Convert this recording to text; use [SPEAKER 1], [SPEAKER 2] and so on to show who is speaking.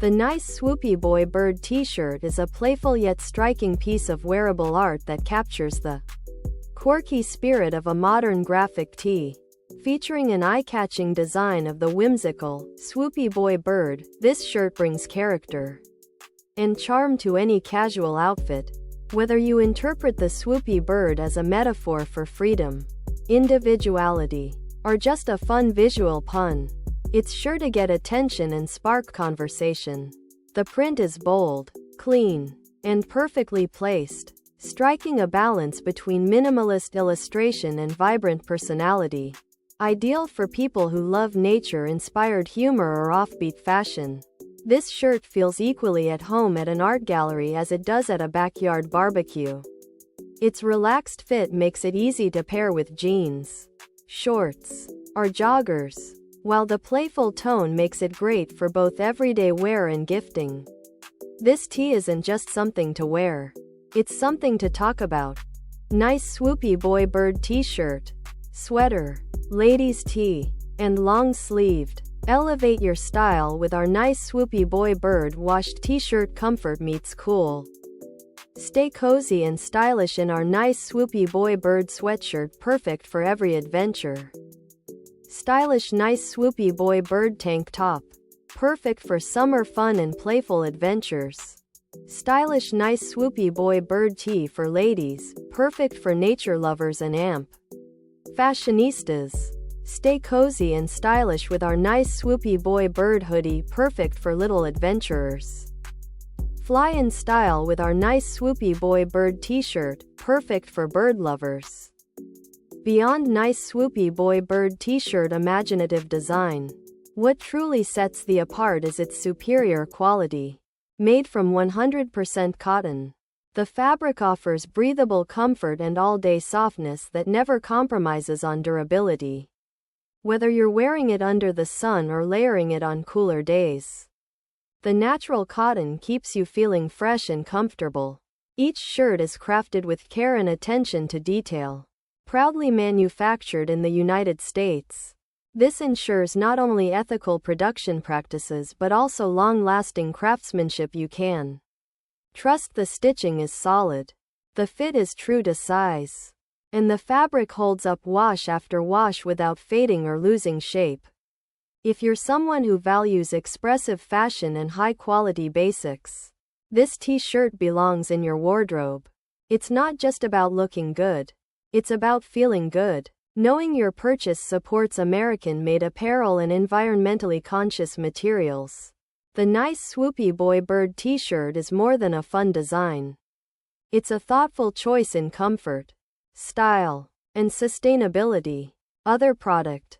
[SPEAKER 1] The nice Swoopy Boy Bird T-Shirt is a playful yet striking piece of wearable art that captures the quirky spirit of a modern graphic tee. Featuring an eye-catching design of the whimsical, swoopy boy bird, this shirt brings character and charm to any casual outfit. Whether you interpret the swoopy bird as a metaphor for freedom, individuality, or just a fun visual pun, it's sure to get attention and spark conversation. The print is bold, clean, and perfectly placed, striking a balance between minimalist illustration and vibrant personality. Ideal for people who love nature-inspired humor or offbeat fashion. This shirt feels equally at home at an art gallery as it does at a backyard barbecue. Its relaxed fit makes it easy to pair with jeans, shorts, or joggers, while the playful tone makes it great for both everyday wear and gifting. This tee isn't just something to wear. It's something to talk about. Nice Swoopy Boy Bird T-Shirt, sweater, ladies' tee, and long-sleeved. Elevate your style with our nice Swoopy Boy Bird washed T-shirt. Comfort meets cool. Stay cozy and stylish in our nice Swoopy Boy Bird sweatshirt, perfect for every adventure. Stylish nice Swoopy Boy Bird tank top, perfect for summer fun and playful adventures. Stylish nice Swoopy Boy Bird tee for ladies, perfect for nature lovers and amp fashionistas. Stay cozy and stylish with our nice Swoopy Boy Bird hoodie, perfect for little adventurers. Fly in style with our nice Swoopy Boy Bird T-shirt, perfect for bird lovers. Beyond nice Swoopy Boy Bird T-shirt imaginative design. What truly sets the apart is its superior quality. Made from 100% cotton, the fabric offers breathable comfort and all-day softness that never compromises on durability. Whether you're wearing it under the sun or layering it on cooler days, the natural cotton keeps you feeling fresh and comfortable. Each shirt is crafted with care and attention to detail. Proudly manufactured in the United States. This ensures not only ethical production practices but also long-lasting craftsmanship. You can trust the stitching is solid, the fit is true to size, and the fabric holds up wash after wash without fading or losing shape. If you're someone who values expressive fashion and high-quality basics, this T-shirt belongs in your wardrobe. It's not just about looking good. It's about feeling good. Knowing your purchase supports American-made apparel and environmentally conscious materials. The nice Swoopy Boy Bird T-shirt is more than a fun design. It's a thoughtful choice in comfort, style, and sustainability. Other product